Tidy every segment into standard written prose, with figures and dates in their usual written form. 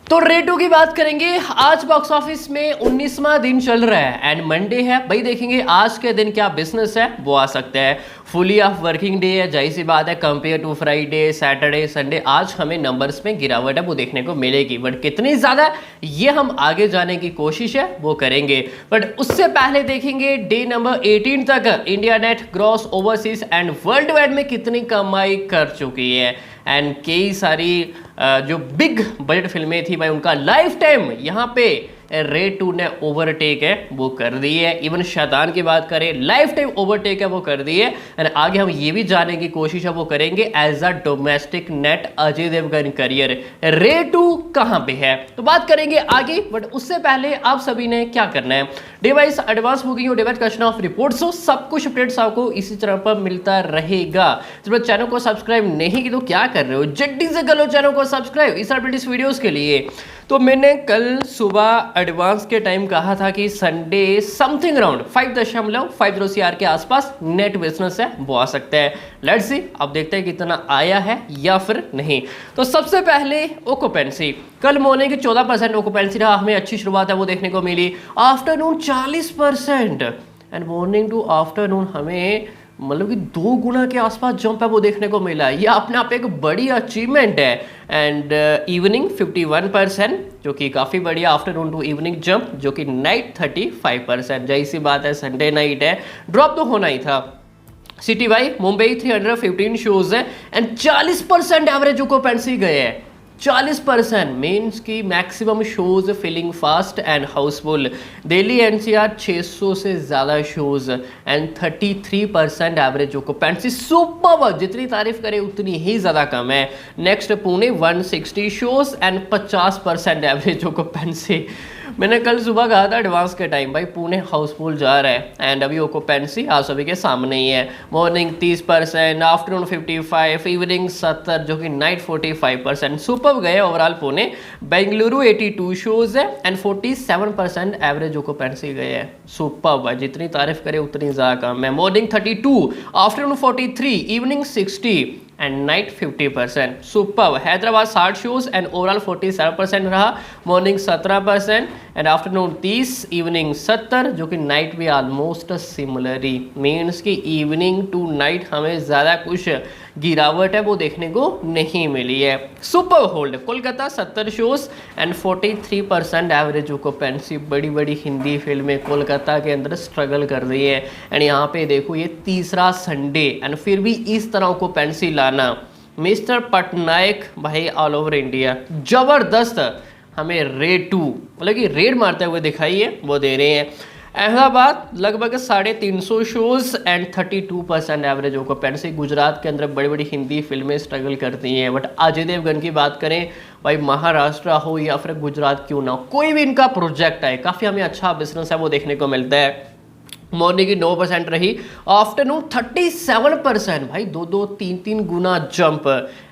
तो रेटो की बात करेंगे। आज बॉक्स ऑफिस में 19वां दिन चल रहा है एंड मंडे है भाई। देखेंगे आज के दिन क्या बिजनेस है वो आ सकता है। फुली ऑफ वर्किंग डे है, जाहिर सी बात है compare to Friday Saturday Sunday आज हमें नंबर्स में गिरावट है वो देखने को मिलेगी, बट कितनी ज़्यादा ये हम आगे जाने की कोशिश है वो करेंगे। बट उससे पहले देखेंगे डे नंबर 18 तक India net gross overseas and world wide में कितनी कमाई कर चुकी है। एंड कई सारी जो बिग बजट फिल्में थी भाई उनका लाइफ टाइम यहाँ पे रेड 2 ने ओवरटेक है वो कर दी है। इवन शैतान की बात करें लाइफ टाइम ओवरटेक है वो कर दी है। एंड आगे हम ये भी जानने की कोशिश है वो करेंगे as a domestic net Ajay Devgn career Raid 2 कहाँ पे है, तो बात करेंगे आगे। बट उससे पहले आप सभी ने क्या करना है, डिवाइस एडवांस बुकिंग और डिवाइस कलेक्शन ऑफ रिपोर्ट्स हो सब कुछ अपडेट्स आपको इसी तरह पर मिलता रहेगा। जब चैनल को सब्सक्राइब नहीं की तो क्या कर रहे हो, जल्दी से कर लो चैनल को सब्सक्राइब इस अपडेट्स वीडियोस के लिए। तो मैंने कल सुबह एडवांस के टाइम कहा था कि संडे समथिंग अराउंड 5.50 CR के आसपास नेट बिजनेस है वो आ सकता है। लेट्स सी अब देखते हैं कितना आया है या फिर नहीं। तो सबसे पहले ओकुपेंसी, कल मॉर्निंग की 14% ओकुपेंसी रहा, हमें अच्छी शुरुआत है वो देखने को मिली। Afternoon 40% and morning to afternoon हमें मतलब कि 2 गुना के आसपास जंप है वो देखने को मिला। यह अपने आप एक बड़ी अचीवमेंट है। एंड इवनिंग 51% जो कि काफ़ी बढ़िया आफ्टरनून टू इवनिंग जंप, जो कि नाइट 35%। जैसी सी बात है संडे नाइट है, ड्रॉप तो होना ही था। सिटी वाई मुंबई 315 शोज है एंड 40% एवरेज ओकुपेंसी गए हैं। 40% मीन्स की maximum shows filling fast and housefull. Delhi NCR 600 से ज़्यादा shows and 33% average occupancy. Super, जितनी तारीफ करें उतनी ही ज़्यादा कम है। Next Pune 160 shows and 50% average occupancy. मैंने कल सुबह कहा था एडवांस के टाइम भाई पुणे हाउसफुल जा रहा है एंड अभी ओकुपेंसी आप सभी के सामने ही है। मॉर्निंग 30%, आफ्टरनून 55, इवनिंग 70 जो कि नाइट 45%। सुपर गए ओवरऑल पुणे। बेंगलुरु 82 शोज है एंड 47% एवरेज ओकुपेंसी गए हैं। सुपर, जितनी तारीफ करे उतनी ज़्यादा कम है। Morning 32, afternoon 43, evening 60 and night 50%। Super. Hyderabad 60 shows and overall 47% रहा। मॉर्निंग 17% एंड आफ्टरनून 30, इवनिंग 70 जो कि नाइट भी ऑलमोस्ट सिमिलरली। मीन्स कि इवनिंग टू नाइट हमें ज़्यादा कुछ गिरावट है वो देखने को नहीं मिली है। Super hold. Kolkata 70 shows and 43% average occupancy. बड़ी बड़ी हिंदी फिल्में कोलकाता के अंदर स्ट्रगल कर रही है एंड यहाँ पे देखो ये तीसरा संडे एंड फिर भी इस तरह ओकुपेंसी लाना। मिस्टर पटनायक भाई ऑल ओवर इंडिया जबरदस्त हमें रेड 2 मतलब कि रेड मारते हुए दिखाई है वो दे रहे हैं। अहमदाबाद लगभग 350 शोज एंड 32% एवरेज ओकुपेंसी। गुजरात के अंदर बड़ी बड़ी हिंदी फिल्में स्ट्रगल करती हैं, बट अजय देवगन की बात करें भाई महाराष्ट्र हो या फिर गुजरात क्यों ना हो, कोई भी इनका प्रोजेक्ट है काफ़ी हमें अच्छा बिजनेस है वो देखने को मिलता है। मॉर्निंग की 9% रही, आफ्टरनून 37% भाई 2-3 गुना जंप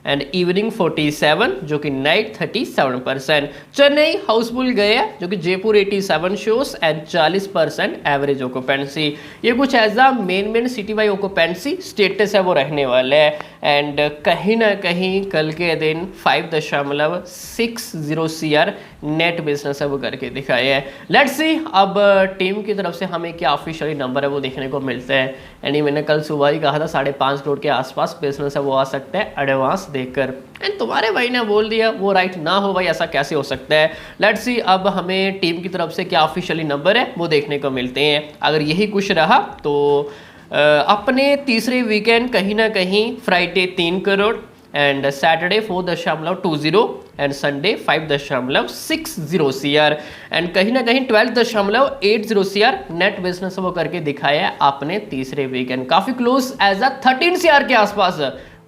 एंड इवनिंग 47 जो कि नाइट 37%। चेन्नई हाउसफुल गए हैं जो कि Jaipur 87 shows and 40% average occupancy. ये कुछ as a main city wise occupancy status है वो रहने वाला है। एंड कहीं ना कहीं कल के दिन 5.60 CR नेट बिजनेस है वो करके दिखाया है। लेट्स सी अब टीम की तरफ से हमें क्या ऑफिशियली नंबर है वो देखने को मिलते हैं। यानी मैंने कल सुबह ही कहा था 5.5 करोड़ के आसपास बिजनेस है वो आ सकता है एडवांस देखकर। एंड तुम्हारे भाई ने बोल दिया वो राइट ना हो भाई, ऐसा कैसे हो सकता है। लेट्स सी अब हमें टीम की तरफ से क्या ऑफिशियली नंबर है वो देखने को मिलते हैं। अगर यही कुछ रहा तो अपने तीसरे वीकेंड कहीं ना कहीं Friday 3 crore and Saturday 4.20 and Sunday 5.60 CR and कहीं ना कहीं 12.80 CR नेट बिजनेस वो करके दिखाया है आपने तीसरे वीकेंड। काफ़ी क्लोज एज अ 13 CR के आसपास,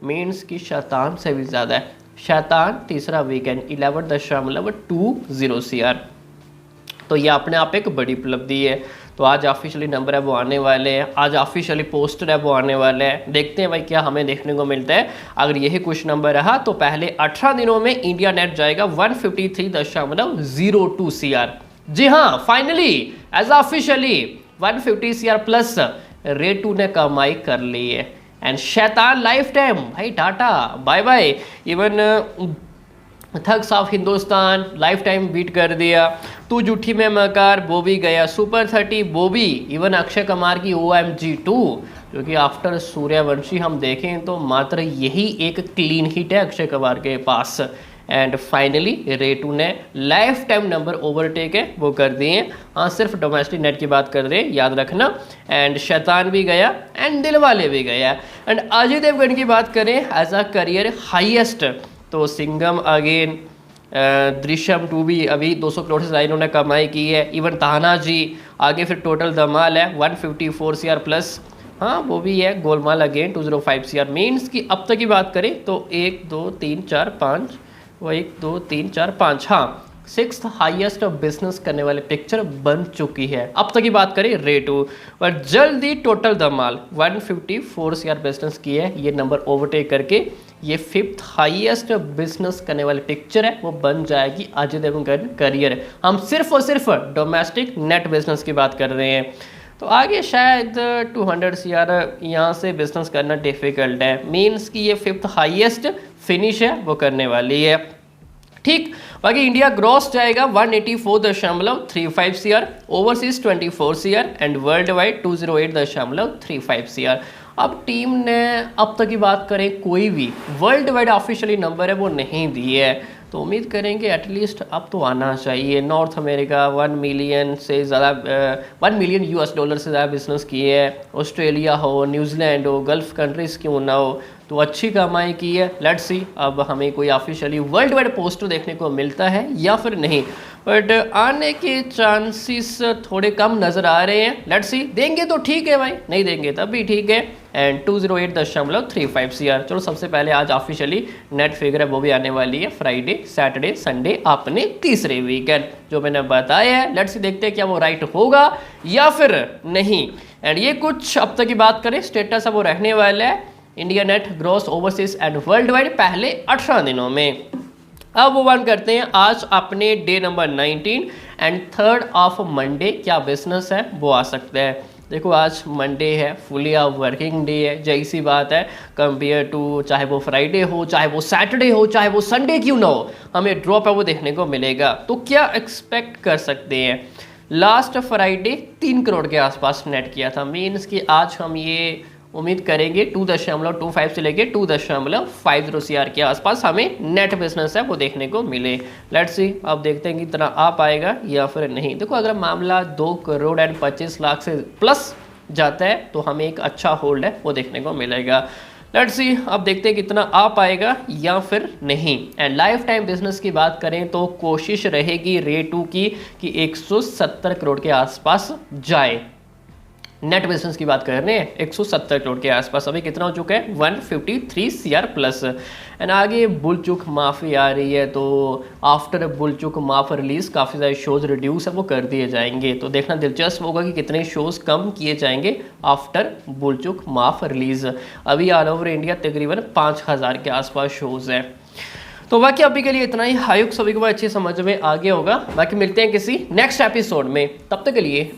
मीन्स की शैतान से भी ज़्यादा है। शैतान तीसरा वीकेंड 11.20 CR, तो ये अपने आप एक बड़ी उपलब्धि है। तो आज ऑफिशियली नंबर है वो आने वाले हैं, आज ऑफिशियली पोस्टर है वो आने वाले हैं। देखते हैं भाई क्या हमें देखने को मिलता है। अगर यही कुछ नंबर रहा तो पहले 18 दिनों में इंडिया नेट जाएगा 153.02 CR। जी हाँ, finally as officially 150 CR plus Raid 2 ने कमाई कर ली है। एंड शैतान लाइफ टाइम भाई tata bye bye. Even Thugs of Hindostan lifetime beat कर दिया। तू झूठी में मकार वो भी गया, सुपर 30 वो भी, इवन अक्षय कुमार की OMG 2, क्योंकि आफ्टर सूर्यवंशी हम देखें तो मात्र यही एक क्लीन हिट है अक्षय कुमार के पास। एंड फाइनली रेटू ने लाइफ टाइम नंबर ओवरटेक है वो कर दिए। हाँ सिर्फ डोमेस्टिक नेट की बात कर रहे हैं, याद रखना। एंड शैतान भी गया एंड दिलवाले भी गया। एंड अजय देवगन की बात करें एज अ करियर हाईएस्ट, तो सिंघम अगेन, दृश्यम 2 भी अभी 200 करोड़ से ज़्यादा इन्होंने कमाई की है। इवन तानाजी आगे फिर टोटल धमाल है 154 CR प्लस। हाँ वो भी है गोलमाल अगेन 205 CR। मीन्स की अब तक की बात करें तो 1 2 3 4 5, वो 1 2 3 4 5, हाँ 6th हाईएस्ट बिजनेस करने वाले पिक्चर बन चुकी है अब तक की बात करें रेटू। और जल्दी टोटल धमाल 154 CR बिजनेस की है, ये नंबर ओवरटेक करके ये 5th हाईएस्ट बिजनेस करने वाली पिक्चर है वो बन जाएगी अजय देवगन करियर। हम सिर्फ और सिर्फ डोमेस्टिक नेट बिजनेस की बात कर रहे हैं, तो आगे शायद 200 CR यहाँ से बिजनेस करना डिफिकल्ट है। मीन्स कि ये 5th हाईएस्ट फिनिश है वो करने वाली है। ठीक, बाकी इंडिया ग्रॉस जाएगा 184.35 CR, overseas 24 CR and world wide 208.35 CR। अब टीम ने अब तक की बात करें कोई भी वर्ल्ड वाइड ऑफिशियली नंबर है वो नहीं दी है, तो उम्मीद करेंगे एटलीस्ट अब तो आना चाहिए। नॉर्थ अमेरिका 1 मिलियन से ज़्यादा $1 मिलियन से ज़्यादा बिजनेस किए है। ऑस्ट्रेलिया हो, न्यूजीलैंड हो, गल्फ कंट्रीज़ क्यों ना हो, तो अच्छी कमाई की है। लेट्स सी अब हमें कोई ऑफिशियली वर्ल्ड वाइड पोस्टर देखने को मिलता है या फिर नहीं, बट आने के चांसेस थोड़े कम नज़र आ रहे हैं। लेट्स सी, देंगे तो ठीक है भाई, नहीं देंगे तब भी ठीक है। And 208.35 CR। चलो सबसे पहले आज ऑफिशियली नेट फिगर है वो भी आने वाली है फ्राइडे सैटरडे संडे अपने तीसरे वीकेंड जो मैंने बताया है। लेट्स सी देखते हैं क्या वो राइट होगा या फिर नहीं। एंड ये कुछ अब तक की बात करें स्टेटस अब वो रहने वाला है India net gross overseas and world wide पहले 18 दिनों में। अब वो वन करते हैं आज अपने day number 19 and 3rd of Monday क्या बिजनेस है वो आ सकता है। देखो आज मंडे है, फुली वर्किंग डे है, जैसी सी बात है कंपेयर टू चाहे वो फ्राइडे हो, चाहे वो सैटरडे हो, चाहे वो संडे क्यों ना हो, हमें ड्रॉप है वो देखने को मिलेगा। तो क्या एक्सपेक्ट कर सकते हैं, लास्ट फ्राइडे 3 करोड़ के आसपास नेट किया था। मीन्स कि आज हम ये उम्मीद करेंगे 2.25 से लेके 2.50 CR के आसपास हमें नेट बिजनेस है वो देखने को मिले। लेट्स सी अब देखते हैं कि इतना आ पाएगा या फिर नहीं। देखो अगर मामला 2 करोड़ एंड 25 लाख से प्लस जाता है तो हमें एक अच्छा होल्ड है वो देखने को मिलेगा। लेट्स सी अब देखते हैं कितना आ पाएगा या फिर नहीं। एंड लाइफ टाइम बिजनेस की बात करें तो कोशिश रहेगी रेटू की कि 170 करोड़ के आसपास जाए। नेट बिजनेस की बात कर रहे हैं 170 करोड़ के आसपास, अभी कितना हो चुका है 153 CR प्लस। एंड आगे बुलचुक माफ़ी आ रही है, तो आफ्टर बुलचुक माफ रिलीज काफ़ी सारे शोज रिड्यूस है वो कर दिए जाएंगे। तो देखना दिलचस्प होगा कि कितने शोज कम किए जाएंगे आफ्टर बुलचुक माफ रिलीज। अभी ऑल ओवर इंडिया तकरीबन 5000 के आसपास शोज हैं। तो बाकी अभी के लिए इतना ही। आयुक्त सभी को अच्छी समझ में आ गया होगा। बाकी मिलते हैं किसी नेक्स्ट एपिसोड में, तब तक के लिए